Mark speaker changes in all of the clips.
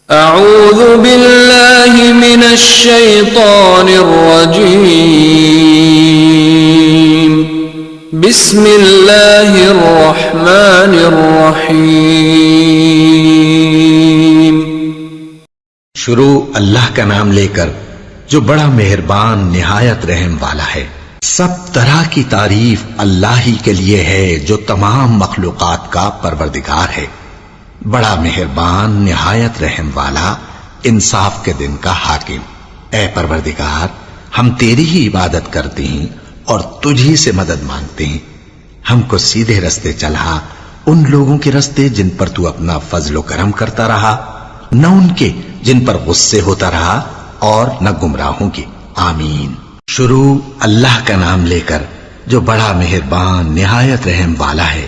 Speaker 1: اعوذ باللہ من الشیطان الرجیم بسم اللہ الرحمن الرحیم۔
Speaker 2: شروع اللہ کا نام لے کر جو بڑا مہربان نہایت رحم والا ہے۔ سب طرح کی تعریف اللہ ہی کے لیے ہے جو تمام مخلوقات کا پروردگار ہے، بڑا مہربان نہایت رحم والا، انصاف کے دن کا حاکم۔ اے پروردگار، ہم تیری ہی عبادت کرتے ہیں اور تجھی سے مدد مانگتے ہیں۔ ہم کو سیدھے رستے چلا، ان لوگوں کے رستے جن پر تو اپنا فضل و کرم کرتا رہا، نہ ان کے جن پر غصے ہوتا رہا، اور نہ گمراہوں کے۔ آمین۔ شروع اللہ کا نام لے کر جو بڑا مہربان نہایت رحم والا ہے۔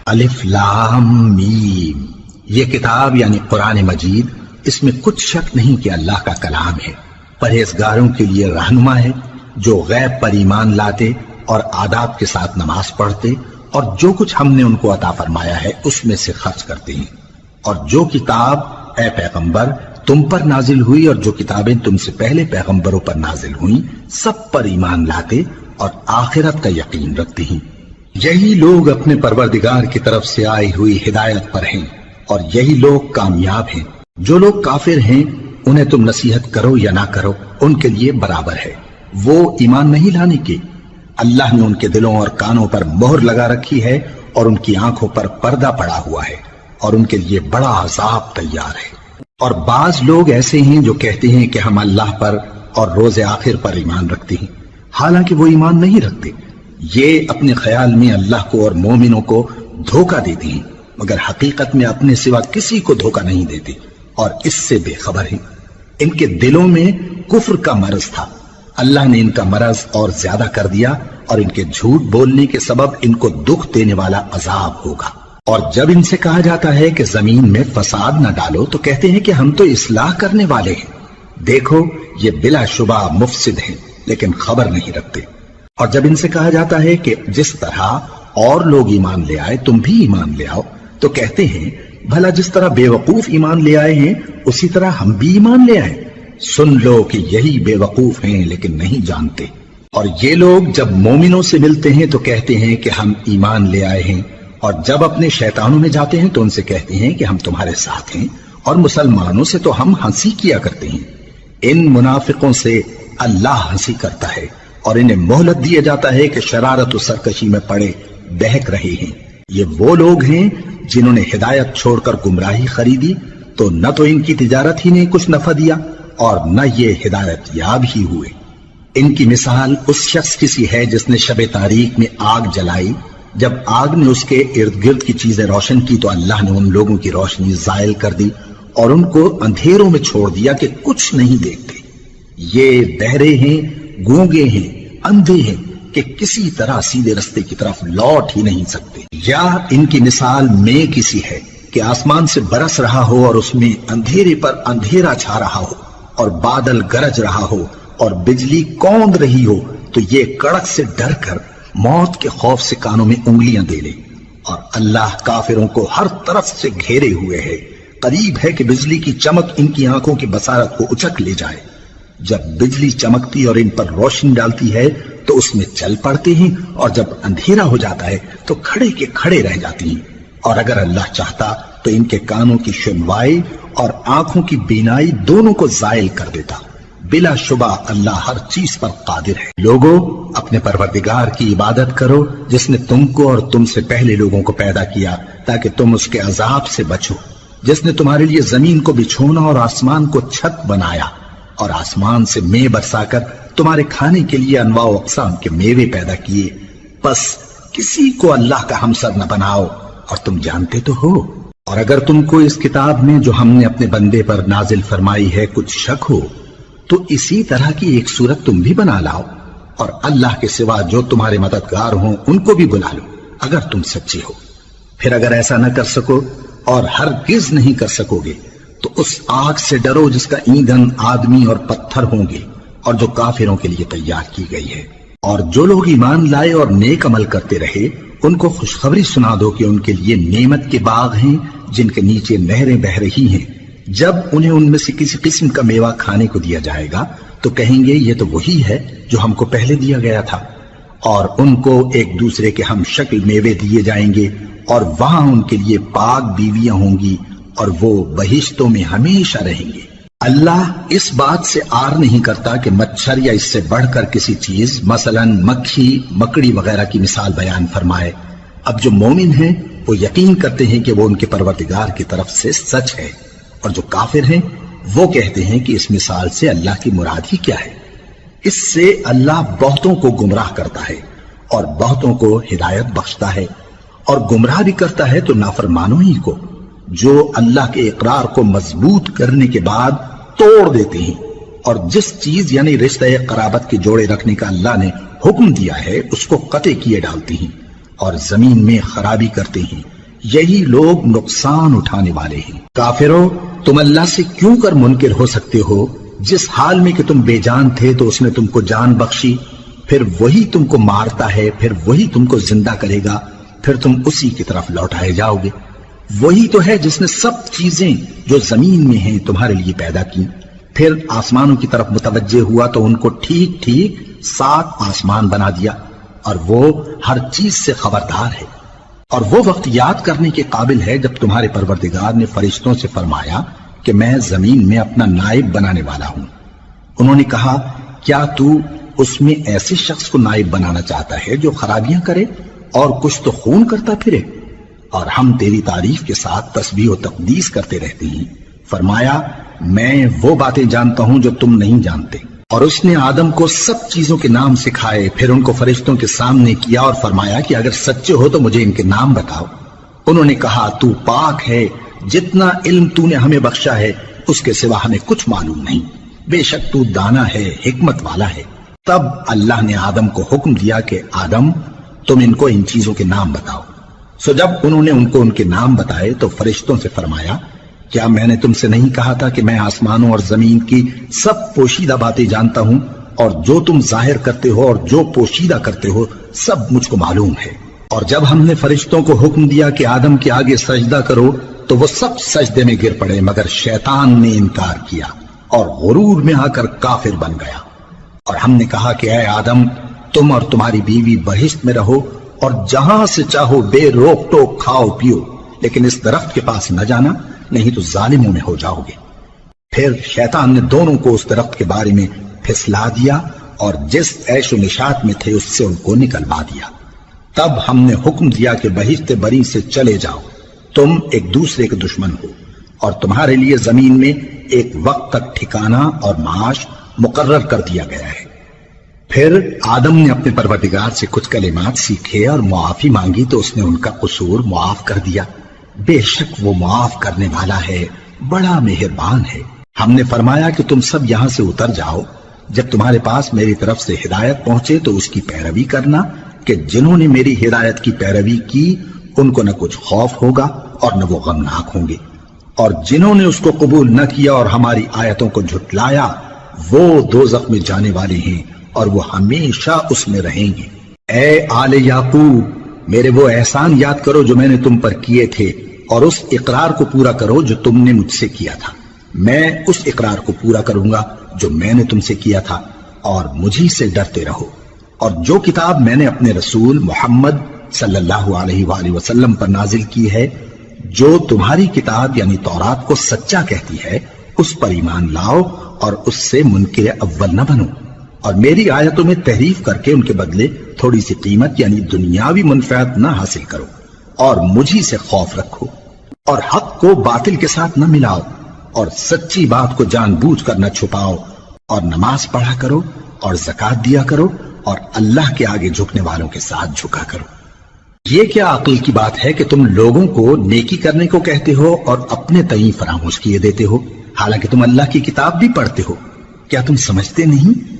Speaker 2: الف لام میم۔ یہ کتاب یعنی قرآن مجید، اس میں کچھ شک نہیں کہ اللہ کا کلام ہے، پرہیزگاروں کے لیے رہنما ہے، جو غیب پر ایمان لاتے اور آداب کے ساتھ نماز پڑھتے اور جو کچھ ہم نے ان کو عطا فرمایا ہے اس میں سے خرچ کرتے ہیں، اور جو کتاب اے پیغمبر تم پر نازل ہوئی اور جو کتابیں تم سے پہلے پیغمبروں پر نازل ہوئیں سب پر ایمان لاتے اور آخرت کا یقین رکھتے ہیں۔ یہی لوگ اپنے پروردگار کی طرف سے آئی ہوئی ہدایت پر ہیں اور یہی لوگ کامیاب ہیں۔ جو لوگ کافر ہیں انہیں تم نصیحت کرو یا نہ کرو ان کے لیے برابر ہے، وہ ایمان نہیں لانے کے۔ اللہ نے ان کے دلوں اور کانوں پر مہر لگا رکھی ہے اور ان کی آنکھوں پر پردہ پڑا ہوا ہے اور ان کے لیے بڑا عذاب تیار ہے۔ اور بعض لوگ ایسے ہیں جو کہتے ہیں کہ ہم اللہ پر اور روز آخر پر ایمان رکھتے ہیں، حالانکہ وہ ایمان نہیں رکھتے۔ یہ اپنے خیال میں اللہ کو اور مومنوں کو دھوکہ دیتے ہیں، مگر حقیقت میں اپنے سوا کسی کو دھوکہ نہیں دیتے اور اس سے بے خبر ہیں۔ ان کے دلوں میں کفر کا مرض تھا، اللہ نے ان کا مرض اور زیادہ کر دیا اور ان کے جھوٹ بولنے کے سبب ان کو دکھ دینے والا عذاب ہوگا۔ اور جب ان سے کہا جاتا ہے کہ زمین میں فساد نہ ڈالو تو کہتے ہیں کہ ہم تو اصلاح کرنے والے ہیں۔ دیکھو یہ بلا شبہ مفسد ہیں لیکن خبر نہیں رکھتے۔ اور جب ان سے کہا جاتا ہے کہ جس طرح اور لوگ ایمان لے آئے تم بھی ایمان لے آؤ تو کہتے ہیں بھلا جس طرح بے وقوف ایمان لے آئے ہیں اسی طرح ہم بھی ایمان لے آئے۔ سن لو کہ یہی بے وقوف ہیں لیکن نہیں جانتے۔ اور یہ لوگ جب مومنوں سے ملتے ہیں تو کہتے ہیں کہ ہم ایمان لے آئے ہیں، اور جب اپنے شیطانوں میں جاتے ہیں تو ان سے کہتے ہیں کہ ہم تمہارے ساتھ ہیں، اور مسلمانوں سے تو ہم ہنسی کیا کرتے ہیں۔ ان منافقوں سے اللہ ہنسی کرتا ہے اور انہیں مہلت دیا جاتا ہے کہ شرارت و سرکشی میں پڑے بہک رہے ہیں۔ یہ وہ لوگ ہیں جنہوں نے ہدایت چھوڑ کر گمراہی خریدی، تو نہ تو ان کی تجارت ہی نے کچھ نفع دیا اور نہ یہ ہدایت یاب ہی ہوئے۔ ان کی مثال اس شخص کی سی ہے جس نے شب تاریک میں آگ جلائی، جب آگ نے اس کے ارد گرد کی چیزیں روشن کی تو اللہ نے ان لوگوں کی روشنی زائل کر دی اور ان کو اندھیروں میں چھوڑ دیا کہ کچھ نہیں دیکھتے۔ یہ بہرے ہیں، گونگے ہیں، اندھے ہیں کہ کسی طرح سیدھے رستے کی طرف لوٹ ہی نہیں سکتے۔ یا ان کی مثال میں کسی ہے کہ آسمان سے برس رہا ہو اور اس میں اندھیرے پر اندھیرا چھا رہا ہو اور بادل گرج رہا ہو اور بجلی کوند رہی ہو تو یہ کڑک سے ڈر کر موت کے خوف سے کانوں میں انگلیاں دے لے۔ اور اللہ کافروں کو ہر طرف سے گھیرے ہوئے ہے، قریب ہے کہ بجلی کی چمک ان کی آنکھوں کی بصارت کو اچک لے جائے۔ جب بجلی چمکتی اور ان پر روشنی ڈالتی ہے تو اس میں چل پڑتے ہیں، اور جب اندھیرا ہو جاتا ہے تو کھڑے کے کھڑے رہ جاتی ہیں۔ اور اگر اللہ چاہتا تو ان کے کانوں کی سنوائی اور آنکھوں کی بینائی دونوں کو زائل کر دیتا۔ بلا شبہ اللہ ہر چیز پر قادر ہے۔ لوگو اپنے پروردگار کی عبادت کرو جس نے تم کو اور تم سے پہلے لوگوں کو پیدا کیا تاکہ تم اس کے عذاب سے بچو، جس نے تمہارے لیے زمین کو بچھونا اور آسمان کو چھت بنایا اور آسمان سے مے برسا کر تمہارے کھانے کے لیے انواع و اقسام کے میوے پیدا کیے۔ بس کسی کو اللہ کا ہمسر نہ بناؤ اور تم جانتے تو ہو۔ اور اگر تم کو اس کتاب میں جو ہم نے اپنے بندے پر نازل فرمائی ہے کچھ شک ہو تو اسی طرح کی ایک صورت تم بھی بنا لاؤ، اور اللہ کے سوا جو تمہارے مددگار ہوں ان کو بھی بلا لو اگر تم سچے ہو۔ پھر اگر ایسا نہ کر سکو اور ہرگز نہیں کر سکو گے تو اس آگ سے ڈرو جس کا ایندھن آدمی اور پتھر ہوں گے اور جو کافروں کے لیے تیار کی گئی ہے۔ اور جو لوگ ایمان لائے اور نیک عمل کرتے رہے ان کو خوشخبری سنا دو کہ ان کے لیے نعمت کے باغ ہیں جن کے نیچے نہریں بہ رہی ہیں، جب انہیں ان میں سے کسی قسم کا میوہ کھانے کو دیا جائے گا تو کہیں گے یہ تو وہی ہے جو ہم کو پہلے دیا گیا تھا، اور ان کو ایک دوسرے کے ہم شکل میوے دیے جائیں گے، اور وہاں ان کے لیے پاک بیویاں ہوں گی، اور وہ بہشتوں میں ہمیشہ رہیں گے۔ اللہ اس بات سے آر نہیں کرتا کہ مچھر یا اس سے بڑھ کر کسی چیز مثلا مکھی، مکڑی وغیرہ کی مثال بیان فرمائے۔ اب جو مومن ہیں وہ یقین کرتے ہیں کہ وہ ان کے پروردگار کی طرف سے سچ ہے، اور جو کافر ہیں وہ کہتے ہیں کہ اس مثال سے اللہ کی مراد ہی کیا ہے۔ اس سے اللہ بہتوں کو گمراہ کرتا ہے اور بہتوں کو ہدایت بخشتا ہے، اور گمراہ بھی کرتا ہے تو نافرمانوں ہی کو، جو اللہ کے اقرار کو مضبوط کرنے کے بعد توڑ دیتے ہیں، اور جس چیز یعنی رشتہ قرابت کے جوڑے رکھنے کا اللہ نے حکم دیا ہے اس کو قطع کیے ڈالتے ہیں اور زمین میں خرابی کرتے ہیں۔ یہی لوگ نقصان اٹھانے والے ہیں۔ کافروں، تم اللہ سے کیوں کر منکر ہو سکتے ہو؟ جس حال میں کہ تم بے جان تھے تو اس نے تم کو جان بخشی، پھر وہی تم کو مارتا ہے، پھر وہی تم کو زندہ کرے گا، پھر تم اسی کی طرف لوٹائے جاؤ گے۔ وہی تو ہے جس نے سب چیزیں جو زمین میں ہیں تمہارے لیے پیدا کی، پھر آسمانوں کی طرف متوجہ ہوا تو ان کو ٹھیک ٹھیک 7 آسمان بنا دیا، اور وہ ہر چیز سے خبردار ہے۔ اور وہ وقت یاد کرنے کے قابل ہے جب تمہارے پروردگار نے فرشتوں سے فرمایا کہ میں زمین میں اپنا نائب بنانے والا ہوں۔ انہوں نے کہا، کیا تو اس میں ایسے شخص کو نائب بنانا چاہتا ہے جو خرابیاں کرے اور کچھ تو خون کرتا پھرے؟ اور ہم تیری تعریف کے ساتھ تسبیح و تقدیس کرتے رہتے ہیں۔ فرمایا، میں وہ باتیں جانتا ہوں جو تم نہیں جانتے۔ اور اس نے آدم کو سب چیزوں کے نام سکھائے، پھر ان کو فرشتوں کے سامنے کیا اور فرمایا کہ اگر سچے ہو تو مجھے ان کے نام بتاؤ۔ انہوں نے کہا، تو پاک ہے، جتنا علم تو نے ہمیں بخشا ہے اس کے سوا ہمیں کچھ معلوم نہیں، بے شک تو دانا ہے، حکمت والا ہے۔ تب اللہ نے آدم کو حکم دیا کہ آدم، تم ان کو ان چیزوں کے نام بتاؤ۔ سو جب انہوں نے ان کو ان کے نام بتائے تو فرشتوں سے فرمایا، کیا میں نے تم سے نہیں کہا تھا کہ میں آسمانوں اور زمین کی سب پوشیدہ باتیں جانتا ہوں، اور جو تم ظاہر کرتے ہو اور جو پوشیدہ کرتے ہو سب مجھ کو معلوم ہے۔ اور جب ہم نے فرشتوں کو حکم دیا کہ آدم کے آگے سجدہ کرو تو وہ سب سجدے میں گر پڑے، مگر شیطان نے انکار کیا اور غرور میں آ کر کافر بن گیا۔ اور ہم نے کہا کہ اے آدم، تم اور تمہاری بیوی بہشت میں رہو، اور جہاں سے چاہو بے روک ٹوک کھاؤ پیو، لیکن اس درخت کے پاس نہ جانا، نہیں تو ظالموں میں ہو جاؤ گے۔ پھر شیطان نے دونوں کو اس درخت کے بارے میں پھسلا دیا اور جس عیش و نشاط میں تھے اس سے ان کو نکلوا دیا۔ تب ہم نے حکم دیا کہ بہشت بری سے چلے جاؤ، تم ایک دوسرے کے دشمن ہو، اور تمہارے لیے زمین میں ایک وقت تک ٹھکانہ اور معاش مقرر کر دیا گیا ہے۔ پھر آدم نے اپنے پروردگار سے کچھ کلمات سیکھے اور معافی مانگی تو اس نے ان کا قصور معاف کر دیا۔ بے شک وہ معاف کرنے والا ہے، بڑا مہربان ہے۔ ہم نے فرمایا کہ تم سب یہاں سے اتر جاؤ، جب تمہارے پاس میری طرف سے ہدایت پہنچے تو اس کی پیروی کرنا، کہ جنہوں نے میری ہدایت کی پیروی کی ان کو نہ کچھ خوف ہوگا اور نہ وہ غمناک ہوں گے، اور جنہوں نے اس کو قبول نہ کیا اور ہماری آیتوں کو جھٹلایا وہ دوزخ میں جانے والے ہیں اور وہ ہمیشہ اس میں رہیں گے۔ اے آل یعقوب، میرے وہ احسان یاد کرو جو میں نے تم پر کیے تھے، اور اس اقرار کو پورا کرو جو تم نے مجھ سے کیا تھا۔ میں اس اقرار کو پورا کروں گا جو میں نے تم سے کیا تھا، اور مجھی سے ڈرتے رہو۔ اور جو کتاب میں نے اپنے رسول محمد صلی اللہ علیہ وآلہ وسلم پر نازل کی ہے، جو تمہاری کتاب یعنی تورات کو سچا کہتی ہے، اس پر ایمان لاؤ اور اس سے منکر اول نہ بنو، اور میری آیتوں میں تحریف کر کے ان کے بدلے تھوڑی سی قیمت یعنی دنیاوی منفعت نہ حاصل کرو، اور مجھی سے خوف رکھو، اور حق کو باطل کے ساتھ نہ ملاؤ، اور سچی بات کو جان بوجھ کر نہ چھپاؤ، اور نماز پڑھا کرو اور زکوٰۃ دیا کرو، اور اللہ کے آگے جھکنے والوں کے ساتھ جھکا کرو۔ یہ کیا عقل کی بات ہے کہ تم لوگوں کو نیکی کرنے کو کہتے ہو اور اپنے تئیں فراموش کیے دیتے ہو، حالانکہ تم اللہ کی کتاب بھی پڑھتے ہو؟ کیا تم سمجھتے نہیں؟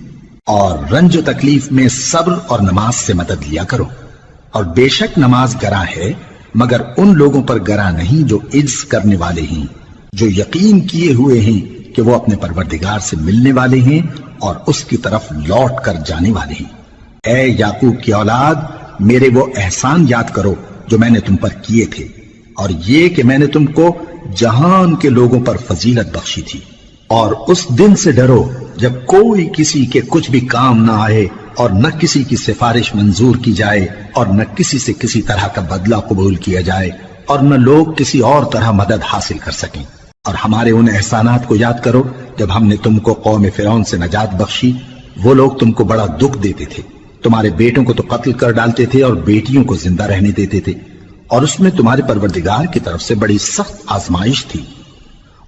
Speaker 2: اور رنج و تکلیف میں صبر اور نماز سے مدد لیا کرو، اور بے شک نماز گراں ہے، مگر ان لوگوں پر گراں نہیں جو عجز کرنے والے ہیں، جو یقین کیے ہوئے ہیں کہ وہ اپنے پروردگار سے ملنے والے ہیں اور اس کی طرف لوٹ کر جانے والے ہیں۔ اے یعقوب کی اولاد، میرے وہ احسان یاد کرو جو میں نے تم پر کیے تھے، اور یہ کہ میں نے تم کو جہان کے لوگوں پر فضیلت بخشی تھی، اور اس دن سے ڈرو جب کوئی کسی کے کچھ بھی کام نہ آئے اور نہ کسی کی سفارش منظور کی جائے اور نہ کسی سے کسی طرح کا بدلہ قبول کیا جائے اور نہ لوگ کسی اور طرح مدد حاصل کر سکیں۔ اور ہمارے ان احسانات کو یاد کرو جب ہم نے تم کو قوم فرعون سے نجات بخشی۔ وہ لوگ تم کو بڑا دکھ دیتے تھے، تمہارے بیٹوں کو تو قتل کر ڈالتے تھے اور بیٹیوں کو زندہ رہنے دیتے تھے، اور اس میں تمہارے پروردگار کی طرف سے بڑی سخت آزمائش تھی۔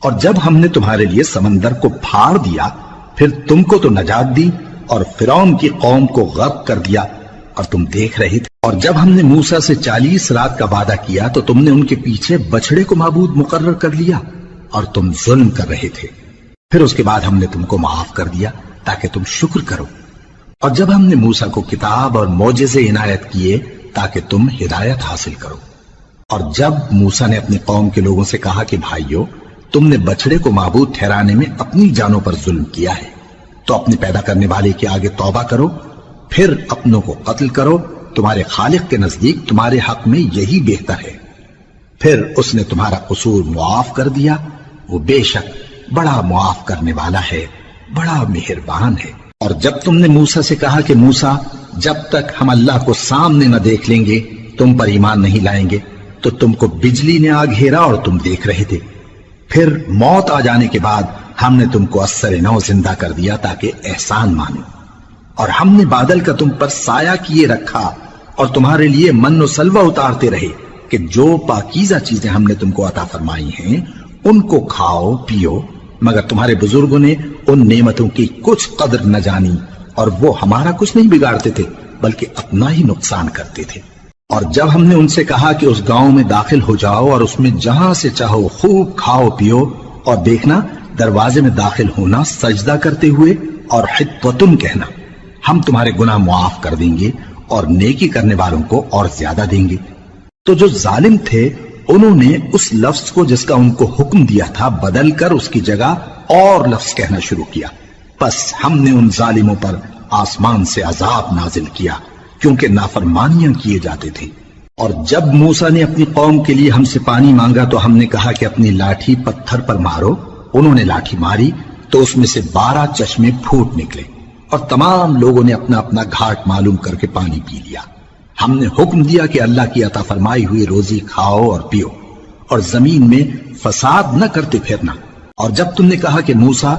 Speaker 2: اور جب ہم نے تمہارے لیے سمندر کو پھاڑ دیا، پھر تم کو تو نجات دی اور فرعون کی قوم کو غرق کر دیا، اور تم دیکھ رہے تھے۔ اور جب ہم نے موسیٰ سے 40 رات کا وعدہ کیا تو تم نے ان کے پیچھے بچڑے کو معبود مقرر کر لیا اور تم ظلم کر رہے تھے۔ پھر اس کے بعد ہم نے تم کو معاف کر دیا تاکہ تم شکر کرو۔ اور جب ہم نے موسیٰ کو کتاب اور معجزے عنایت کیے تاکہ تم ہدایت حاصل کرو۔ اور جب موسیٰ نے اپنی قوم کے لوگوں سے کہا کہ بھائیو، تم نے بچڑے کو معبود ٹھہرانے میں اپنی جانوں پر ظلم کیا ہے، تو اپنے پیدا کرنے والے کے آگے توبہ کرو، پھر اپنوں کو قتل کرو، تمہارے خالق کے نزدیک تمہارے حق میں یہی بہتر ہے۔ پھر اس نے تمہارا قصور معاف کر دیا، وہ بے شک بڑا معاف کرنے والا ہے، بڑا مہربان ہے۔ اور جب تم نے موسیٰ سے کہا کہ موسیٰ، جب تک ہم اللہ کو سامنے نہ دیکھ لیں گے تم پر ایمان نہیں لائیں گے، تو تم کو بجلی نے آ گھیرا اور تم دیکھ رہے تھے۔ پھر موت آ جانے کے بعد ہم نے تم کو اثر نو زندہ کر دیا تاکہ احسان مانو۔ اور ہم نے بادل کا تم پر سایہ کیے رکھا اور تمہارے لیے من و سلوہ اتارتے رہے کہ جو پاکیزہ چیزیں ہم نے تم کو عطا فرمائی ہیں ان کو کھاؤ پیو، مگر تمہارے بزرگوں نے ان نعمتوں کی کچھ قدر نہ جانی، اور وہ ہمارا کچھ نہیں بگاڑتے تھے بلکہ اپنا ہی نقصان کرتے تھے۔ اور جب ہم نے ان سے کہا کہ اس گاؤں میں داخل ہو جاؤ اور اس میں جہاں سے چاہو خوب کھاؤ پیو، اور دیکھنا دروازے میں داخل ہونا سجدہ کرتے ہوئے اور حطتن کہنا، ہم تمہارے گناہ معاف کر دیں گے اور نیکی کرنے والوں کو اور زیادہ دیں گے۔ تو جو ظالم تھے انہوں نے اس لفظ کو جس کا ان کو حکم دیا تھا بدل کر اس کی جگہ اور لفظ کہنا شروع کیا، پس ہم نے ان ظالموں پر آسمان سے عذاب نازل کیا کیونکہ نافرمانیاں کیے جاتے تھے۔ اور جب موسیٰ نے اپنی قوم کے لیے ہم سے پانی مانگا تو ہم نے کہا کہ اپنی لاٹھی پتھر پر مارو۔ انہوں نے لاٹھی ماری تو اس میں سے 12 چشمے پھوٹ نکلے اور تمام لوگوں نے اپنا اپنا گھاٹ معلوم کر کے پانی پی لیا۔ ہم نے حکم دیا کہ اللہ کی عطا فرمائی ہوئی روزی کھاؤ اور پیو اور زمین میں فساد نہ کرتے پھرنا۔ اور جب تم نے کہا کہ موسیٰ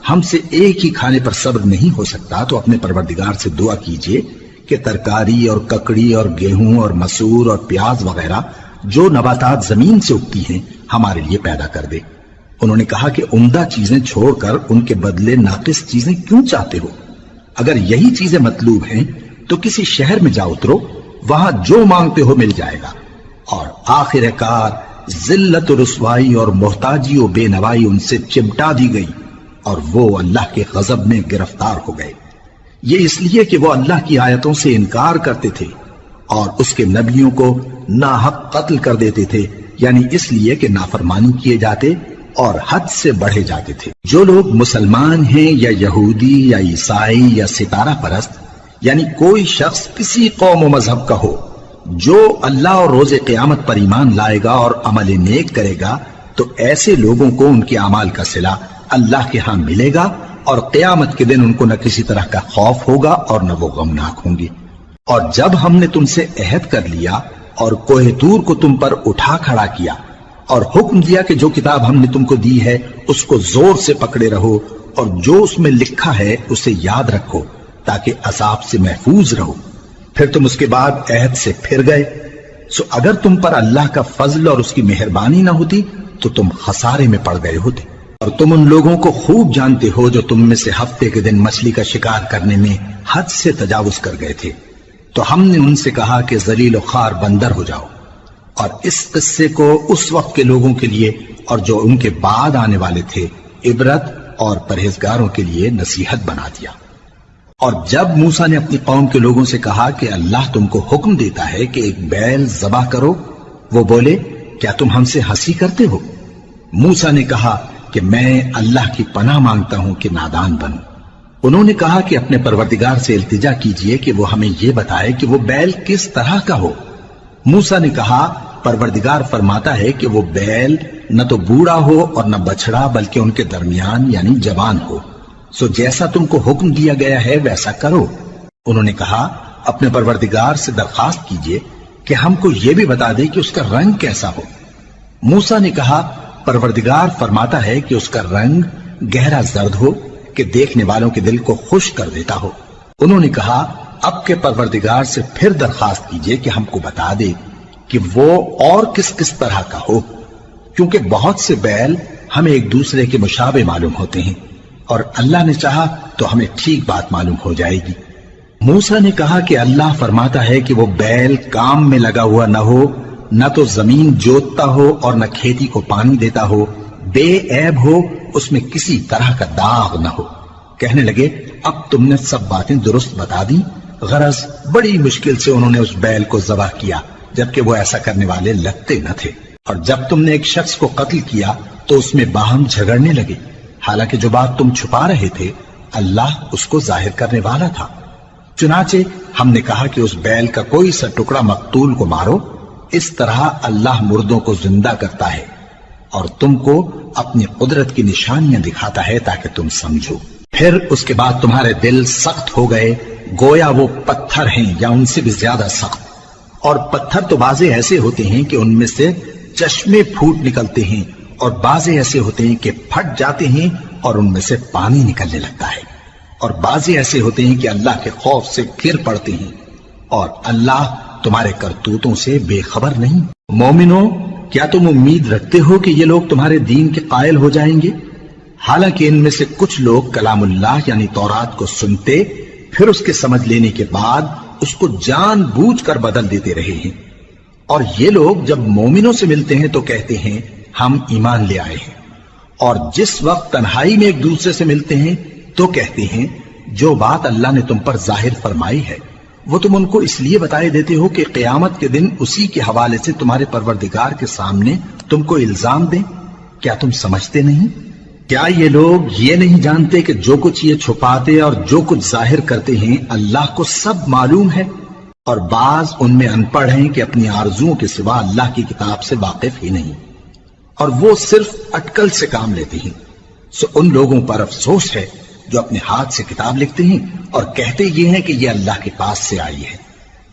Speaker 2: ہم سے ایک ہی کھانے پر صبر نہیں ہو سکتا تو اپنے پروردگار سے دعا کیجئے کہ ترکاری اور ککڑی اور گیہوں اور مسور اور پیاز وغیرہ جو نباتات زمین سے اگتی ہیں ہمارے لیے پیدا کر دے۔ انہوں نے کہا کہ عمدہ چیزیں چھوڑ کر ان کے بدلے ناقص چیزیں کیوں چاہتے ہو؟ اگر یہی چیزیں مطلوب ہیں تو کسی شہر میں جا اترو، وہاں جو مانگتے ہو مل جائے گا۔ اور آخر کار ذلت و رسوائی اور محتاجی و بے نوائی ان سے چمٹا دی گئی اور وہ اللہ کے غضب میں گرفتار ہو گئے۔ یہ اس لیے کہ وہ اللہ کی آیتوں سے انکار کرتے تھے اور اس کے نبیوں کو ناحق قتل کر دیتے تھے، یعنی اس لیے کہ نافرمانی کیے جاتے اور حد سے بڑھے جاتے تھے۔ جو لوگ مسلمان ہیں یا یہودی یا عیسائی یا ستارہ پرست، یعنی کوئی شخص کسی قوم و مذہب کا ہو، جو اللہ اور روز قیامت پر ایمان لائے گا اور عمل نیک کرے گا تو ایسے لوگوں کو ان کے اعمال کا صلہ اللہ کے ہاں ملے گا، اور قیامت کے دن ان کو نہ کسی طرح کا خوف ہوگا اور نہ وہ غمناک ہوں گے۔ اور جب ہم نے تم سے عہد کر لیا اور کوہ طور کو تم پر اٹھا کھڑا کیا اور حکم دیا کہ جو کتاب ہم نے تم کو دی ہے اس کو زور سے پکڑے رہو اور جو اس میں لکھا ہے اسے یاد رکھو تاکہ عذاب سے محفوظ رہو، پھر تم اس کے بعد عہد سے پھر گئے، سو اگر تم پر اللہ کا فضل اور اس کی مہربانی نہ ہوتی تو تم خسارے میں پڑ گئے ہوتے۔ اور تم ان لوگوں کو خوب جانتے ہو جو تم میں سے ہفتے کے دن مچھلی کا شکار کرنے میں حد سے تجاوز کر گئے تھے، تو ہم نے ان سے کہا کہ ذلیل و خوار بندر ہو جاؤ، اور اس قصے کو اس وقت کے لوگوں کے لیے اور جو ان کے بعد آنے والے تھے عبرت اور پرہیزگاروں کے لیے نصیحت بنا دیا۔ اور جب موسیٰ نے اپنی قوم کے لوگوں سے کہا کہ اللہ تم کو حکم دیتا ہے کہ ایک بیل ذبح کرو، وہ بولے کیا تم ہم سے ہنسی کرتے ہو؟ موسیٰ نے کہا کہ میں اللہ کی پناہ مانگتا ہوں کہ نادان بنوں۔ انہوں نے کہا کہ اپنے پروردگار سے التجا کیجئے کہ وہ ہمیں یہ بتائے کہ وہ بیل کس طرح کا ہو۔ موسیٰ نے کہا پروردگار فرماتا ہے کہ وہ بیل نہ تو بوڑھا ہو اور نہ بچڑا بلکہ ان کے درمیان یعنی جوان ہو، سو جیسا تم کو حکم دیا گیا ہے ویسا کرو۔ انہوں نے کہا اپنے پروردگار سے درخواست کیجئے کہ ہم کو یہ بھی بتا دے کہ اس کا رنگ کیسا ہو۔ موسیٰ نے کہا پروردگار فرماتا ہے کہ اس کا رنگ گہرا زرد ہو کہ دیکھنے والوں کے دل کو خوش کر دیتا ہو۔ انہوں نے کہا اب کے پروردگار سے پھر درخواست کیجئے کہ ہم کو بتا دے کہ وہ اور کس کس طرح کا ہو، کیونکہ بہت سے بیل ہمیں ایک دوسرے کے مشابہ معلوم ہوتے ہیں، اور اللہ نے چاہا تو ہمیں ٹھیک بات معلوم ہو جائے گی۔ موسیٰ نے کہا کہ اللہ فرماتا ہے کہ وہ بیل کام میں لگا ہوا نہ ہو، نہ تو زمین جوتتا ہو اور نہ کھیتی کو پانی دیتا ہو، بے عیب ہو، اس میں کسی طرح کا داغ نہ ہو۔ کہنے لگے اب تم نے سب باتیں درست بتا دی۔ غرض بڑی مشکل سے انہوں نے اس بیل کو ذبح کیا، جبکہ وہ ایسا کرنے والے لگتے نہ تھے۔ اور جب تم نے ایک شخص کو قتل کیا تو اس میں باہم جھگڑنے لگے، حالانکہ جو بات تم چھپا رہے تھے اللہ اس کو ظاہر کرنے والا تھا۔ چنانچہ ہم نے کہا کہ اس بیل کا کوئی سا ٹکڑا مقتول کو مارو، اس طرح اللہ مردوں کو زندہ کرتا ہے اور تم کو اپنی قدرت کی نشانیاں دکھاتا ہے تاکہ تم سمجھو۔ پھر اس کے بعد تمہارے دل سخت ہو گئے گویا وہ پتھر ہیں یا ان سے بھی زیادہ سخت، اور پتھر تو بعضے ایسے ہوتے ہیں کہ ان میں سے چشمے پھوٹ نکلتے ہیں، اور بعضے ایسے ہوتے ہیں کہ پھٹ جاتے ہیں اور ان میں سے پانی نکلنے لگتا ہے، اور بعضے ایسے ہوتے ہیں کہ اللہ کے خوف سے گر پڑتے ہیں، اور اللہ تمہارے کرتوتوں سے بے خبر نہیں۔ مومنوں، کیا تم امید رکھتے ہو کہ یہ لوگ تمہارے دین کے قائل ہو جائیں گے؟ حالانکہ ان میں سے کچھ لوگ کلام اللہ یعنی تورات کو سنتے پھر اس کے سمجھ لینے کے بعد اس کو جان بوجھ کر بدل دیتے رہے ہیں، اور یہ لوگ جب مومنوں سے ملتے ہیں تو کہتے ہیں ہم ایمان لے آئے ہیں، اور جس وقت تنہائی میں ایک دوسرے سے ملتے ہیں تو کہتے ہیں جو بات اللہ نے تم پر ظاہر فرمائی ہے وہ تم ان کو اس لیے بتائے دیتے ہو کہ قیامت کے دن اسی کے حوالے سے تمہارے پروردگار کے سامنے تم کو الزام دیں۔ کیا تم سمجھتے نہیں؟ کیا یہ لوگ یہ نہیں جانتے کہ جو کچھ یہ چھپاتے اور جو کچھ ظاہر کرتے ہیں اللہ کو سب معلوم ہے؟ اور بعض ان میں ان پڑھ ہیں کہ اپنی آرزوؤں کے سوا اللہ کی کتاب سے واقف ہی نہیں، اور وہ صرف اٹکل سے کام لیتے ہیں۔ سو ان لوگوں پر افسوس ہے جو اپنے ہاتھ سے کتاب لکھتے ہیں اور کہتے یہ ہیں کہ یہ اللہ کے پاس سے آئی ہے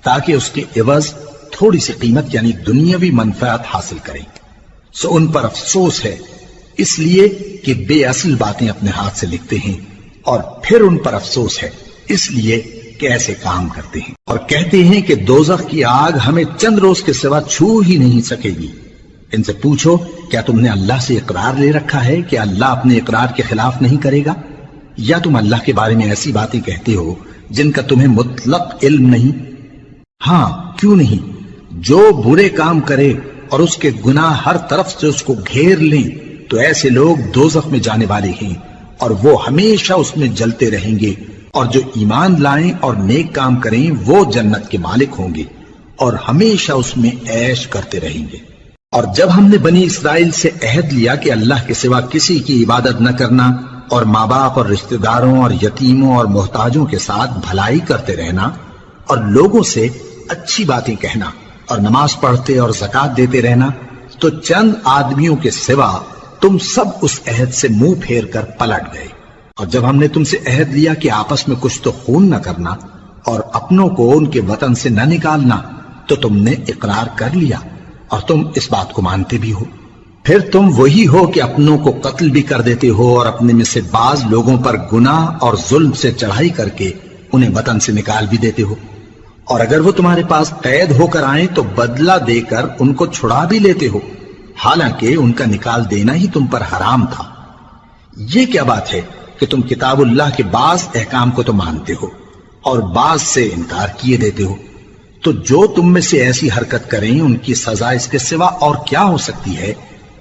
Speaker 2: تاکہ اس کے عوض تھوڑی سی قیمت یعنی دنیاوی منفعت حاصل کریں۔ سو ان پر افسوس ہے اس لیے کہ بے اصل باتیں اپنے ہاتھ سے لکھتے ہیں، اور پھر ان پر افسوس ہے اس لیے کہ ایسے کام کرتے ہیں، اور کہتے ہیں کہ دوزخ کی آگ ہمیں چند روز کے سوا چھو ہی نہیں سکے گی۔ ان سے پوچھو کیا تم نے اللہ سے اقرار لے رکھا ہے کہ اللہ اپنے اقرار کے خلاف نہیں کرے گا، یا تم اللہ کے بارے میں ایسی باتیں کہتے ہو جن کا تمہیں مطلق علم نہیں؟ ہاں کیوں نہیں، جو برے کام کرے اور اس کے گناہ ہر طرف سے اس کو گھیر لیں تو ایسے لوگ دوزخ میں جانے والے ہیں اور وہ ہمیشہ اس میں جلتے رہیں گے، اور جو ایمان لائیں اور نیک کام کریں وہ جنت کے مالک ہوں گے اور ہمیشہ اس میں عیش کرتے رہیں گے۔ اور جب ہم نے بنی اسرائیل سے عہد لیا کہ اللہ کے سوا کسی کی عبادت نہ کرنا اور ماں باپ اور رشتہ داروں اور یتیموں اور محتاجوں کے ساتھ بھلائی کرتے رہنا اور لوگوں سے اچھی باتیں کہنا اور نماز پڑھتے اور زکوٰۃ دیتے رہنا، تو چند آدمیوں کے سوا تم سب اس عہد سے منہ پھیر کر پلٹ گئے۔ اور جب ہم نے تم سے عہد لیا کہ آپس میں کچھ تو خون نہ کرنا اور اپنوں کو ان کے وطن سے نہ نکالنا، تو تم نے اقرار کر لیا اور تم اس بات کو مانتے بھی ہو۔ پھر تم وہی ہو کہ اپنوں کو قتل بھی کر دیتے ہو اور اپنے میں سے بعض لوگوں پر گناہ اور ظلم سے چڑھائی کر کے انہیں وطن سے نکال بھی دیتے ہو، اور اگر وہ تمہارے پاس قید ہو کر آئیں تو بدلہ دے کر ان کو چھڑا بھی لیتے ہو، حالانکہ ان کا نکال دینا ہی تم پر حرام تھا۔ یہ کیا بات ہے کہ تم کتاب اللہ کے بعض احکام کو تو مانتے ہو اور بعض سے انکار کیے دیتے ہو؟ تو جو تم میں سے ایسی حرکت کریں ان کی سزا اس کے سوا اور کیا ہو سکتی ہے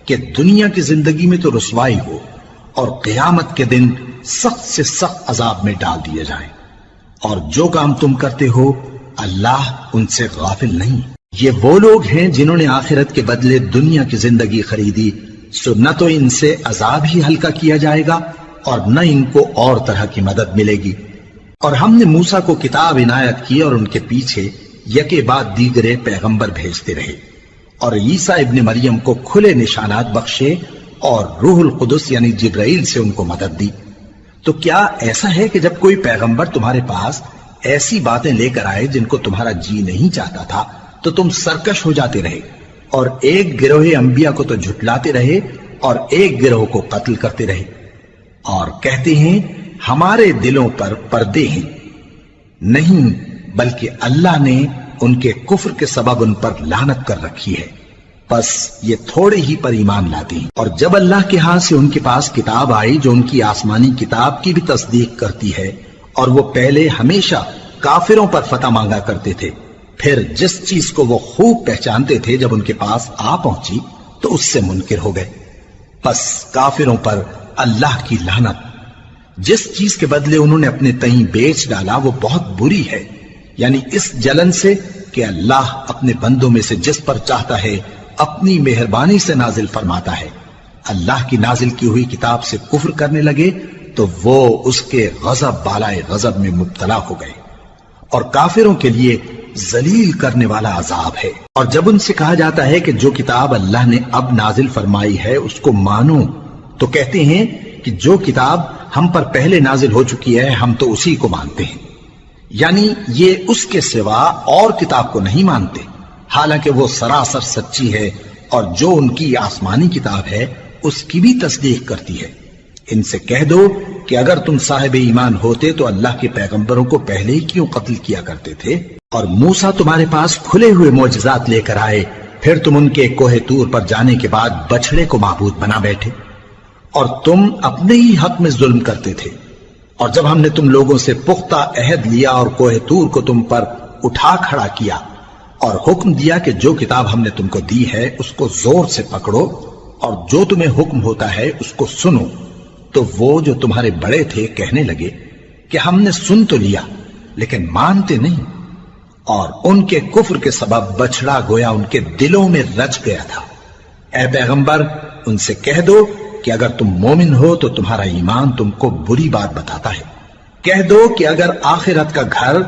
Speaker 2: کہ دنیا کی زندگی میں تو رسوائی ہو اور قیامت کے دن سخت سے سخت عذاب میں ڈال دیے جائیں۔ اور جو کام تم کرتے ہو اللہ ان سے غافل نہیں۔ یہ وہ لوگ ہیں جنہوں نے آخرت کے بدلے دنیا کی زندگی خریدی، سو نہ تو ان سے عذاب ہی ہلکا کیا جائے گا اور نہ ان کو اور طرح کی مدد ملے گی۔ اور ہم نے موسیٰ کو کتاب عنایت کی اور ان کے پیچھے یکے بعد دیگرے پیغمبر بھیجتے رہے، اور عیسیٰ ابن مریم کو کھلے نشانات بخشے اور روح القدس یعنی جبرائیل سے ان کو مدد دی۔ تو کیا ایسا ہے کہ جب کوئی پیغمبر تمہارے پاس ایسی باتیں لے کر آئے جن کو تمہارا جی نہیں چاہتا تھا تو تم سرکش ہو جاتے رہے، اور ایک گروہ انبیاء کو تو جھٹلاتے رہے اور ایک گروہ کو قتل کرتے رہے، اور کہتے ہیں ہمارے دلوں پر پردے ہیں؟ نہیں، بلکہ اللہ نے ان کے کفر کے سبب ان پر لعنت کر رکھی ہے، بس یہ تھوڑے ہی پر ایمان لاتے ہیں۔ اور جب اللہ کے ہاں سے ان کے پاس کتاب آئی جو ان کی آسمانی کتاب کی بھی تصدیق کرتی ہے، اور وہ پہلے ہمیشہ کافروں پر فتح مانگا کرتے تھے، پھر جس چیز کو وہ خوب پہچانتے تھے جب ان کے پاس آ پہنچی تو اس سے منکر ہو گئے، بس کافروں پر اللہ کی لعنت۔ جس چیز کے بدلے انہوں نے اپنے تئیں بیچ ڈالا وہ بہت بری ہے، یعنی اس جلن سے کہ اللہ اپنے بندوں میں سے جس پر چاہتا ہے اپنی مہربانی سے نازل فرماتا ہے۔ اللہ کی نازل کی ہوئی کتاب سے کفر کرنے لگے تو وہ اس کے غضب بالائے غضب میں مبتلا ہو گئے، اور کافروں کے لیے ذلیل کرنے والا عذاب ہے۔ اور جب ان سے کہا جاتا ہے کہ جو کتاب اللہ نے اب نازل فرمائی ہے اس کو مانو، تو کہتے ہیں کہ جو کتاب ہم پر پہلے نازل ہو چکی ہے ہم تو اسی کو مانتے ہیں، یعنی یہ اس کے سوا اور کتاب کو نہیں مانتے، حالانکہ وہ سراسر سچی ہے، اور جو ان کی آسمانی کتاب ہے اس کی بھی تصدیق کرتی ہے۔ ان سے کہہ دو کہ اگر تم صاحب ایمان ہوتے تو اللہ کے پیغمبروں کو پہلے ہی کیوں قتل کیا کرتے تھے؟ اور موسیٰ تمہارے پاس کھلے ہوئے معجزات لے کر آئے، پھر تم ان کے کوہ طور پر جانے کے بعد بچڑے کو معبود بنا بیٹھے، اور تم اپنے ہی حق میں ظلم کرتے تھے۔ اور جب ہم نے تم لوگوں سے پختہ عہد لیا اور کوہ طور کو تم پر اٹھا کھڑا کیا اور حکم دیا کہ جو کتاب ہم نے تم کو دی ہے اس کو زور سے پکڑو اور جو تمہیں حکم ہوتا ہے اس کو سنو، تو وہ جو تمہارے بڑے تھے کہنے لگے کہ ہم نے سن تو لیا لیکن مانتے نہیں، اور ان کے کفر کے سبب بچڑا گویا ان کے دلوں میں رچ گیا تھا۔ اے پیغمبر ان سے کہہ دو کہ اگر تم مومن ہو تو تمہارا ایمان تم کو بری بات بتاتا ہے۔ کہہ دو کہ اگر آخرت کا گھر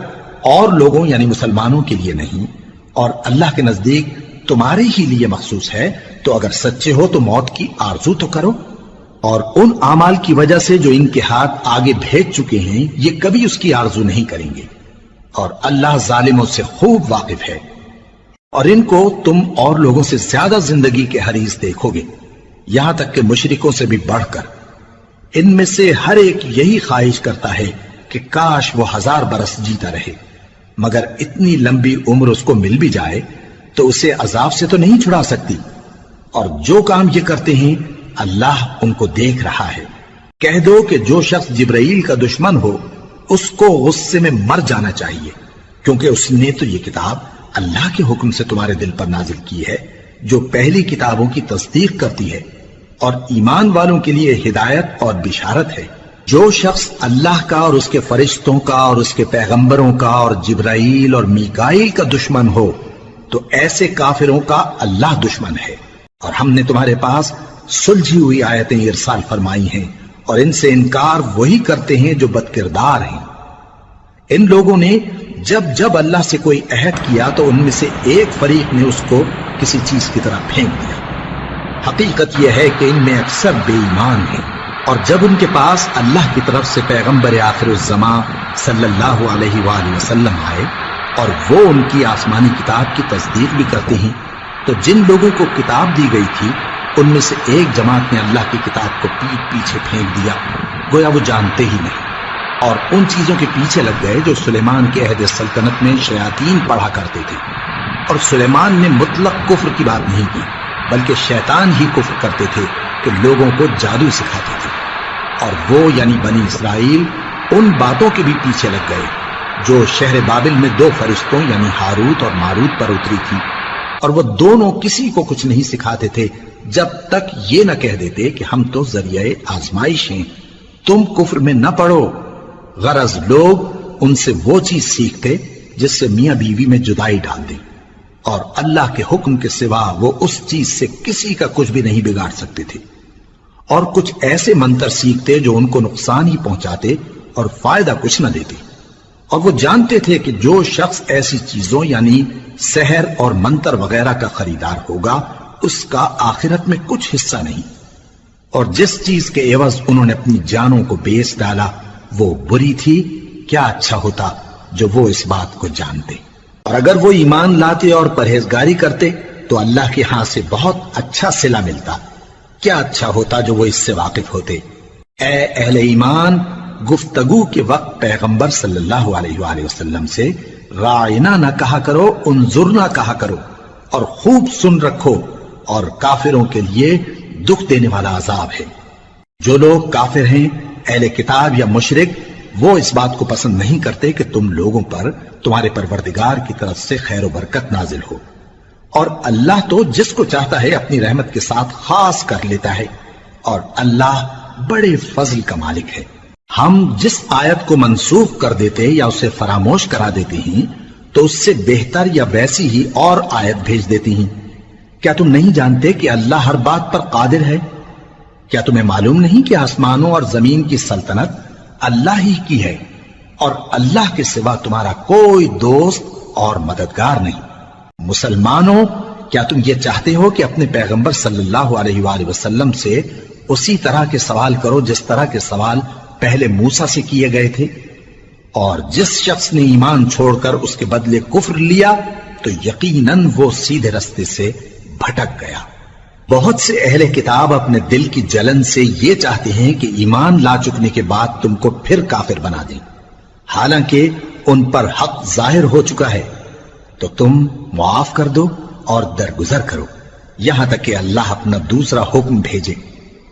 Speaker 2: اور لوگوں یعنی مسلمانوں کے لیے نہیں اور اللہ کے نزدیک تمہارے ہی لیے مخصوص ہے تو اگر سچے ہو تو موت کی آرزو تو کرو، اور ان اعمال کی وجہ سے جو ان کے ہاتھ آگے بھیج چکے ہیں یہ کبھی اس کی آرزو نہیں کریں گے، اور اللہ ظالموں سے خوب واقف ہے۔ اور ان کو تم اور لوگوں سے زیادہ زندگی کے حریص دیکھو گے، یہاں تک کہ مشرکوں سے بھی بڑھ کر۔ ان میں سے ہر ایک یہی خواہش کرتا ہے کہ کاش وہ 1000 برس جیتا رہے، مگر اتنی لمبی عمر اس کو مل بھی جائے تو اسے عذاب سے تو نہیں چھڑا سکتی، اور جو کام یہ کرتے ہیں اللہ ان کو دیکھ رہا ہے۔ کہہ دو کہ جو شخص جبرائیل کا دشمن ہو اس کو غصے میں مر جانا چاہیے، کیونکہ اس نے تو یہ کتاب اللہ کے حکم سے تمہارے دل پر نازل کی ہے جو پہلی کتابوں کی تصدیق کرتی ہے، اور ایمان والوں کے لیے ہدایت اور بشارت ہے۔ جو شخص اللہ کا اور اس کے فرشتوں کا اور اس کے پیغمبروں کا اور جبرائیل اور میکائیل کا دشمن ہو تو ایسے کافروں کا اللہ دشمن ہے۔ اور ہم نے تمہارے پاس سلجھی ہوئی آیتیں ارسال فرمائی ہیں، اور ان سے انکار وہی کرتے ہیں جو بد کردار ہیں۔ ان لوگوں نے جب جب اللہ سے کوئی عہد کیا تو ان میں سے ایک فریق نے اس کو کسی چیز کی طرح پھینک دیا۔ حقیقت یہ ہے کہ ان میں اکثر بے ایمان ہیں، اور جب ان کے پاس اللہ کی طرف سے پیغمبر آخر الزمان صلی اللہ علیہ وآلہ وسلم آئے اور وہ ان کی آسمانی کتاب کی تصدیق بھی کرتے ہیں، تو جن لوگوں کو کتاب دی گئی تھی ان میں سے ایک جماعت نے اللہ کی کتاب کو پیٹ پیچھے پھینک دیا، گویا وہ جانتے ہی نہیں، اور ان چیزوں کے پیچھے لگ گئے جو سلیمان کے عہد سلطنت میں شیاطین پڑھا کرتے تھے۔ اور سلیمان نے مطلق کفر کی بات نہیں کی، بلکہ شیطان ہی کفر کرتے تھے کہ لوگوں کو جادو سکھاتے تھے، اور وہ یعنی بنی اسرائیل ان باتوں کے بھی پیچھے لگ گئے جو شہر بابل میں 2 فرشتوں یعنی ہاروت اور ماروت پر اتری تھی، اور وہ دونوں کسی کو کچھ نہیں سکھاتے تھے جب تک یہ نہ کہہ دیتے کہ ہم تو ذریعہ آزمائش ہیں، تم کفر میں نہ پڑو۔ غرض لوگ ان سے وہ چیز سیکھتے جس سے میاں بیوی میں جدائی ڈال دیں، اور اللہ کے حکم کے سوا وہ اس چیز سے کسی کا کچھ بھی نہیں بگاڑ سکتے تھے، اور کچھ ایسے منتر سیکھتے جو ان کو نقصان ہی پہنچاتے اور فائدہ کچھ نہ دیتے، اور وہ جانتے تھے کہ جو شخص ایسی چیزوں یعنی سحر اور منتر وغیرہ کا خریدار ہوگا اس کا آخرت میں کچھ حصہ نہیں، اور جس چیز کے عوض انہوں نے اپنی جانوں کو بیچ ڈالا وہ بری تھی۔ کیا اچھا ہوتا جو وہ اس بات کو جانتے، اور اگر وہ ایمان لاتے اور پرہیزگاری کرتے تو اللہ کے ہاں سے بہت اچھا صلہ ملتا۔ کیا اچھا ہوتا جو وہ اس سے واقف ہوتے۔ اے اہل ایمان، گفتگو کے وقت پیغمبر صلی اللہ علیہ وآلہ وسلم سے رائنا نہ کہا کرو، انظرنا کہا کرو، اور خوب سن رکھو، اور کافروں کے لیے دکھ دینے والا عذاب ہے۔ جو لوگ کافر ہیں، اہل کتاب یا مشرک، وہ اس بات کو پسند نہیں کرتے کہ تم لوگوں پر تمہارے پروردگار کی طرف سے خیر و برکت نازل ہو، اور اللہ تو جس کو چاہتا ہے اپنی رحمت کے ساتھ خاص کر لیتا ہے، اور اللہ بڑے فضل کا مالک ہے۔ ہم جس آیت کو منسوخ کر دیتے یا اسے فراموش کرا دیتے ہیں تو اس سے بہتر یا ویسی ہی اور آیت بھیج دیتی ہیں۔ کیا تم نہیں جانتے کہ اللہ ہر بات پر قادر ہے؟ کیا تمہیں معلوم نہیں کہ آسمانوں اور زمین کی سلطنت اللہ ہی کی ہے، اور اللہ کے سوا تمہارا کوئی دوست اور مددگار نہیں؟ مسلمانوں، کیا تم یہ چاہتے ہو کہ اپنے پیغمبر صلی اللہ علیہ وآلہ وسلم سے اسی طرح کے سوال کرو جس طرح کے سوال پہلے موسیٰ سے کیے گئے تھے؟ اور جس شخص نے ایمان چھوڑ کر اس کے بدلے کفر لیا تو یقیناً وہ سیدھے رستے سے بھٹک گیا۔ بہت سے اہل کتاب اپنے دل کی جلن سے یہ چاہتے ہیں کہ ایمان لا چکنے کے بعد تم کو پھر کافر بنا دیں، حالانکہ ان پر حق ظاہر ہو چکا ہے۔ تو تم معاف کر دو اور درگزر کرو یہاں تک کہ اللہ اپنا دوسرا حکم بھیجے۔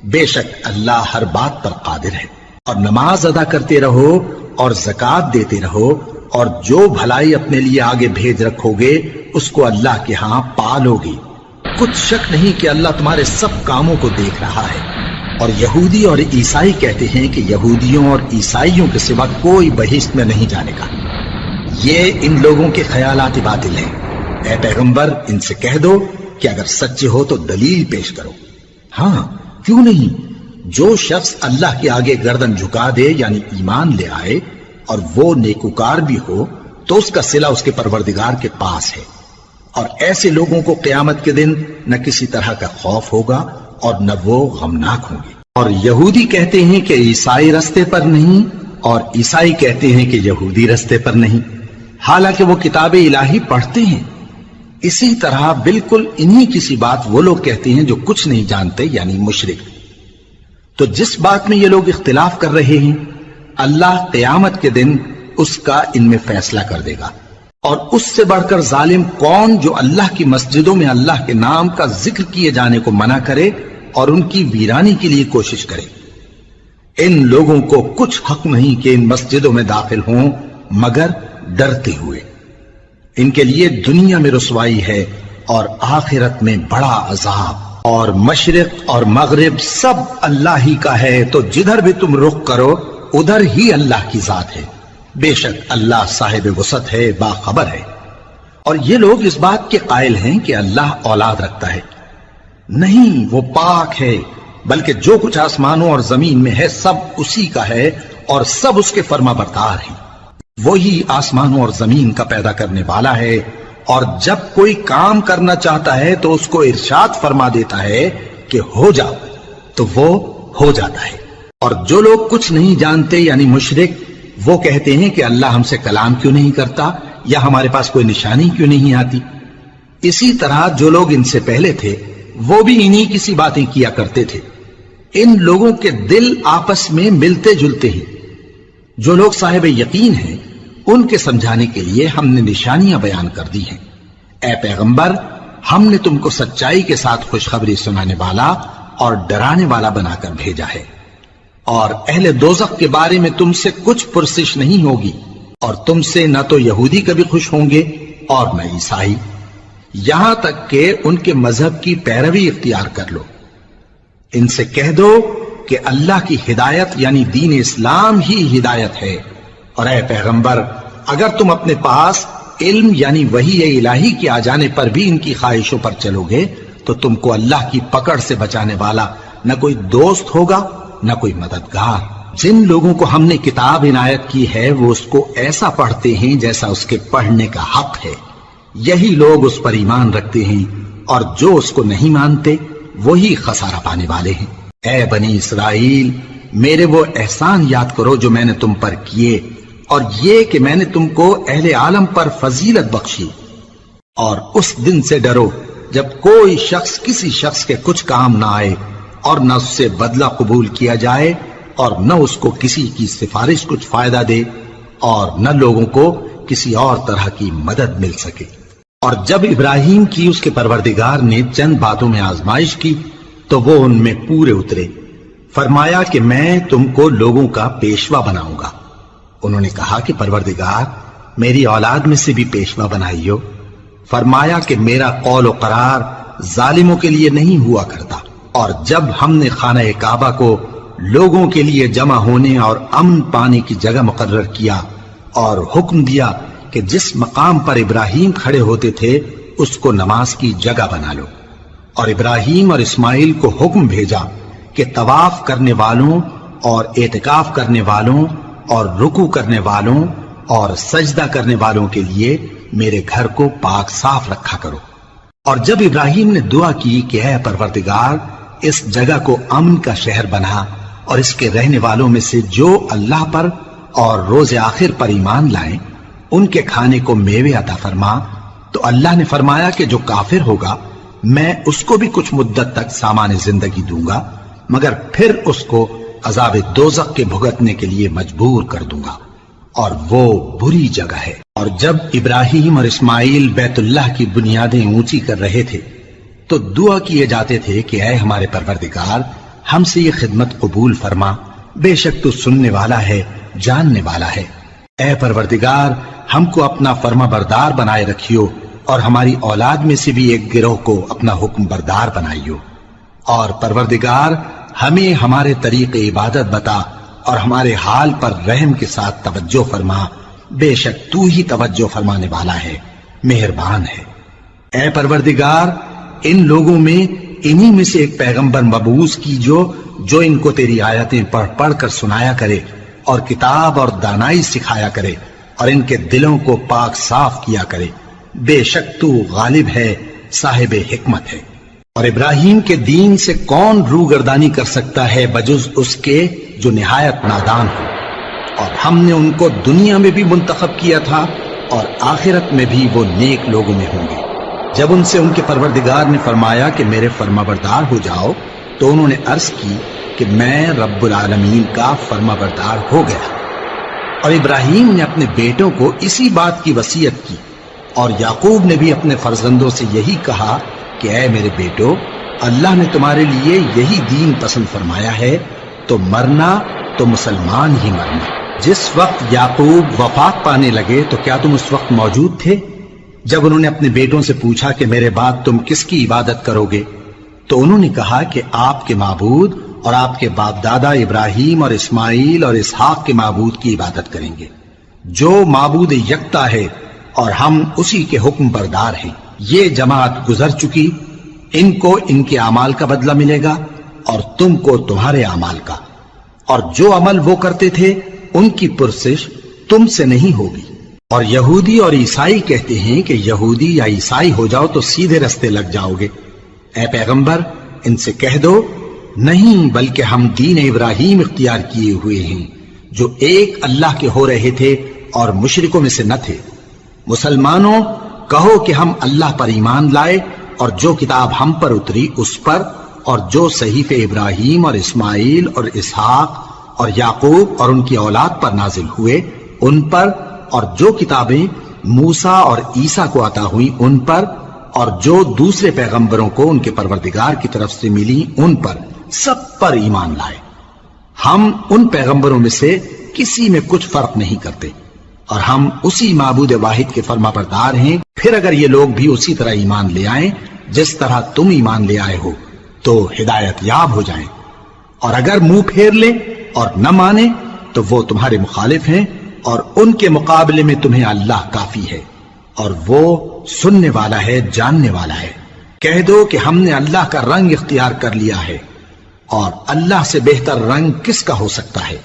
Speaker 2: بے شک اللہ ہر بات پر قادر ہے۔ اور نماز ادا کرتے رہو اور زکوٰۃ دیتے رہو، اور جو بھلائی اپنے لیے آگے بھیج رکھو گے اس کو اللہ کے ہاں پالو گے۔ کچھ شک نہیں کہ اللہ تمہارے سب کاموں کو دیکھ رہا ہے۔ اور یہودی اور عیسائی کہتے ہیں کہ یہودیوں اور عیسائیوں کے سوا کوئی بہشت میں نہیں جانے کا۔ یہ ان لوگوں کے خیالات باطل ہیں۔ اے پیغمبر، ان سے کہہ دو کہ اگر سچے ہو تو دلیل پیش کرو۔ ہاں، کیوں نہیں؟ جو شخص اللہ کے آگے گردن جھکا دے یعنی ایمان لے آئے اور وہ نیکوکار بھی ہو تو اس کا صلہ اس کے پروردگار کے پاس ہے، اور ایسے لوگوں کو قیامت کے دن نہ کسی طرح کا خوف ہوگا اور نہ وہ غمناک ہوں گے۔ اور یہودی کہتے ہیں کہ عیسائی رستے پر نہیں، اور عیسائی کہتے ہیں کہ یہودی رستے پر نہیں، حالانکہ وہ کتاب الہی پڑھتے ہیں۔ اسی طرح بالکل انہی کسی بات وہ لوگ کہتے ہیں جو کچھ نہیں جانتے یعنی مشرک۔ تو جس بات میں یہ لوگ اختلاف کر رہے ہیں اللہ قیامت کے دن اس کا ان میں فیصلہ کر دے گا۔ اور اس سے بڑھ کر ظالم کون جو اللہ کی مسجدوں میں اللہ کے نام کا ذکر کیے جانے کو منع کرے اور ان کی ویرانی کے لیے کوشش کرے۔ ان لوگوں کو کچھ حق نہیں کہ ان مسجدوں میں داخل ہوں مگر ڈرتے ہوئے۔ ان کے لیے دنیا میں رسوائی ہے اور آخرت میں بڑا عذاب۔ اور مشرق اور مغرب سب اللہ ہی کا ہے، تو جدھر بھی تم رخ کرو ادھر ہی اللہ کی ذات ہے۔ بے شک اللہ صاحب وسعت ہے، باخبر ہے۔ اور یہ لوگ اس بات کے قائل ہیں کہ اللہ اولاد رکھتا ہے۔ نہیں، وہ پاک ہے، بلکہ جو کچھ آسمانوں اور زمین میں ہے سب اسی کا ہے، اور سب اس کے فرما بردار ہیں۔ وہی آسمانوں اور زمین کا پیدا کرنے والا ہے، اور جب کوئی کام کرنا چاہتا ہے تو اس کو ارشاد فرما دیتا ہے کہ ہو جاؤ، تو وہ ہو جاتا ہے۔ اور جو لوگ کچھ نہیں جانتے یعنی مشرک، وہ کہتے ہیں کہ اللہ ہم سے کلام کیوں نہیں کرتا، یا ہمارے پاس کوئی نشانی کیوں نہیں آتی۔ اسی طرح جو لوگ ان سے پہلے تھے وہ بھی انہی کسی باتیں کیا کرتے تھے۔ ان لوگوں کے دل آپس میں ملتے جلتے ہیں۔ جو لوگ صاحب یقین ہیں ان کے سمجھانے کے لیے ہم نے نشانیاں بیان کر دی ہیں۔ اے پیغمبر، ہم نے تم کو سچائی کے ساتھ خوشخبری سنانے والا اور ڈرانے والا بنا کر بھیجا ہے۔ اور اہل دوزخ کے بارے میں تم سے کچھ پرسش نہیں ہوگی، اور تم سے نہ تو یہودی کبھی خوش ہوں گے اور نہ عیسائی، یہاں تک کہ ان کے مذہب کی پیروی اختیار کر لو۔ ان سے کہہ دو کہ اللہ کی ہدایت یعنی دین اسلام ہی ہدایت ہے، اور اے پیغمبر اگر تم اپنے پاس علم یعنی وحی الہی کے آ جانے پر بھی ان کی خواہشوں پر چلو گے تو تم کو اللہ کی پکڑ سے بچانے والا نہ کوئی دوست ہوگا نہ کوئی مددگار۔ جن لوگوں کو ہم نے کتاب عنایت کی ہے وہ اس کو ایسا پڑھتے ہیں جیسا اس کے پڑھنے کا حق ہے، یہی لوگ اس پر ایمان رکھتے ہیں، اور جو اس کو نہیں مانتے وہی خسارہ پانے والے ہیں۔ اے بنی اسرائیل، میرے وہ احسان یاد کرو جو میں نے تم پر کیے، اور یہ کہ میں نے تم کو اہل عالم پر فضیلت بخشی، اور اس دن سے ڈرو جب کوئی شخص کسی شخص کے کچھ کام نہ آئے، اور نہ اس سے بدلہ قبول کیا جائے، اور نہ اس کو کسی کی سفارش کچھ فائدہ دے، اور نہ لوگوں کو کسی اور طرح کی مدد مل سکے۔ اور جب ابراہیم کی اس کے پروردگار نے چند باتوں میں آزمائش کی تو وہ ان میں پورے اترے۔ فرمایا کہ میں تم کو لوگوں کا پیشوا بناؤں گا۔ انہوں نے کہا کہ پروردگار، میری اولاد میں سے بھی پیشوا بنائیو۔ فرمایا کہ میرا قول و قرار ظالموں کے لیے نہیں ہوا کرتا۔ اور جب ہم نے خانہ کعبہ کو لوگوں کے لیے جمع ہونے اور امن پانے کی جگہ مقرر کیا، اور حکم دیا کہ جس مقام پر ابراہیم کھڑے ہوتے تھے اس کو نماز کی جگہ بنا لو، اور ابراہیم اور اسماعیل کو حکم بھیجا کہ طواف کرنے والوں اور اعتکاف کرنے والوں اور رکوع کرنے والوں اور سجدہ کرنے والوں کے لیے میرے گھر کو پاک صاف رکھا کرو۔ اور جب ابراہیم نے دعا کی کہ اے پروردگار، اس جگہ کو امن کا شہر بنا، اور اس کے رہنے والوں میں سے جو اللہ پر اور روز آخر پر ایمان لائیں ان کے کھانے کو میوے عطا فرما، تو اللہ نے فرمایا کہ جو کافر ہوگا میں اس کو بھی کچھ مدت تک سامان زندگی دوں گا، مگر پھر اس کو عذاب دوزخ کے بھگتنے کے لیے مجبور کر دوں گا، اور وہ بری جگہ ہے۔ اور جب ابراہیم اور اسماعیل بیت اللہ کی بنیادیں اونچی کر رہے تھے تو دعا کیے جاتے تھے کہ اے ہمارے پروردگار، ہم سے یہ خدمت قبول فرما، بے شک تو سننے والا ہے، جاننے والا ہے۔ اے پروردگار، ہم کو اپنا فرما بردار بنائے رکھیو، اور ہماری اولاد میں سے بھی ایک گروہ کو اپنا حکم بردار بنائیو۔ اور پروردگار، ہمیں ہمارے طریق عبادت بتا، اور ہمارے حال پر رحم کے ساتھ توجہ فرما، بے شک تو ہی توجہ فرمانے والا ہے، مہربان ہے۔ اے پروردگار، ان لوگوں میں انہی میں سے ایک پیغمبر مبعوث کیجو جو ان کو تیری آیتیں پڑھ پڑھ کر سنایا کرے، اور کتاب اور دانائی سکھایا کرے، اور ان کے دلوں کو پاک صاف کیا کرے، بے شک تو غالب ہے، صاحب حکمت ہے۔ اور ابراہیم کے دین سے کون روگردانی کر سکتا ہے بجز اس کے جو نہایت نادان ہو؟ اور ہم نے ان کو دنیا میں بھی منتخب کیا تھا، اور آخرت میں بھی وہ نیک لوگوں میں ہوں گے۔ جب ان سے ان کے پروردگار نے فرمایا کہ میرے فرما بردار ہو جاؤ تو انہوں نے عرض کی کہ میں رب العالمین کا فرما بردار ہو گیا۔ اور ابراہیم نے اپنے بیٹوں کو اسی بات کی وصیت کی، اور یعقوب نے بھی اپنے فرزندوں سے یہی کہا کہ اے میرے بیٹو، اللہ نے تمہارے لیے یہی دین پسند فرمایا ہے، تو مرنا تو مسلمان ہی مرنا۔ جس وقت یعقوب وفات پانے لگے تو کیا تم اس وقت موجود تھے جب انہوں نے اپنے بیٹوں سے پوچھا کہ میرے بعد تم کس کی عبادت کرو گے؟ تو انہوں نے کہا کہ آپ کے معبود اور آپ کے باپ دادا ابراہیم اور اسماعیل اور اسحاق کے معبود کی عبادت کریں گے، جو معبود یکتا ہے، اور ہم اسی کے حکم بردار ہیں۔ یہ جماعت گزر چکی، ان کو ان کے اعمال کا بدلہ ملے گا، اور تم کو تمہارے اعمال کا، اور جو عمل وہ کرتے تھے ان کی پرسش تم سے نہیں ہوگی۔ اور یہودی اور عیسائی کہتے ہیں کہ یہودی یا عیسائی ہو جاؤ تو سیدھے رستے لگ جاؤ گے۔ اے پیغمبر، ان سے کہہ دو نہیں، بلکہ ہم دین ابراہیم اختیار کیے ہوئے ہیں جو ایک اللہ کے ہو رہے تھے اور مشرکوں میں سے نہ تھے۔ مسلمانوں، کہو کہ ہم اللہ پر ایمان لائے اور جو کتاب ہم پر اتری اس پر، اور جو صحیفے ابراہیم اور اسماعیل اور اسحاق اور یعقوب اور ان کی اولاد پر نازل ہوئے ان پر، اور جو کتابیں موسیٰ اور عیسیٰ کو عطا ہوئی ان پر، اور جو دوسرے پیغمبروں کو ان کے پروردگار کی طرف سے ملی ان پر، سب پر ایمان لائے۔ ہم ان پیغمبروں میں سے کسی میں کچھ فرق نہیں کرتے، اور ہم اسی معبود واحد کے فرما بردار ہیں۔ پھر اگر یہ لوگ بھی اسی طرح ایمان لے آئیں جس طرح تم ایمان لے آئے ہو تو ہدایت یاب ہو جائیں، اور اگر منہ پھیر لیں اور نہ مانے تو وہ تمہارے مخالف ہیں، اور ان کے مقابلے میں تمہیں اللہ کافی ہے، اور وہ سننے والا ہے، جاننے والا ہے۔ کہہ دو کہ ہم نے اللہ کا رنگ اختیار کر لیا ہے، اور اللہ سے بہتر رنگ کس کا ہو سکتا ہے؟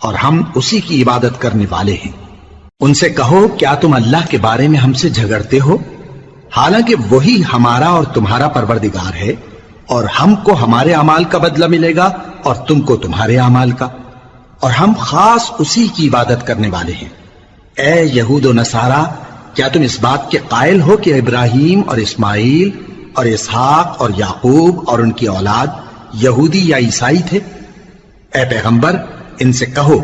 Speaker 2: اور ہم اسی کی عبادت کرنے والے ہیں۔ ان سے کہو کیا تم اللہ کے بارے میں ہم سے جھگڑتے ہو، حالانکہ وہی ہمارا اور تمہارا پروردگار ہے، اور ہم کو ہمارے اعمال کا بدلہ ملے گا اور تم کو تمہارے اعمال کا، اور ہم خاص اسی کی عبادت کرنے والے ہیں۔ اے یہود و نصارا، کیا تم اس بات کے قائل ہو کہ ابراہیم اور اسماعیل اور اسحاق اور یعقوب اور ان کی اولاد یہودی یا عیسائی تھے؟ اے پیغمبر، ان سے کہو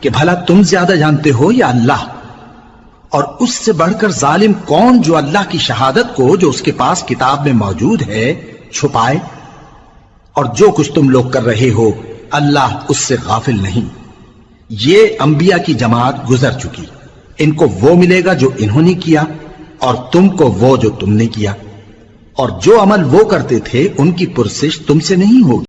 Speaker 2: کہ بھلا تم زیادہ جانتے ہو یا اللہ؟ اور اس سے بڑھ کر ظالم کون جو اللہ کی شہادت کو جو اس کے پاس کتاب میں موجود ہے چھپائے؟ اور جو کچھ تم لوگ کر رہے ہو اللہ اس سے غافل نہیں۔ یہ انبیاء کی جماعت گزر چکی، ان کو وہ ملے گا جو انہوں نے کیا، اور تم کو وہ جو تم نے کیا، اور جو عمل وہ کرتے تھے ان کی پرسش تم سے نہیں ہوگی۔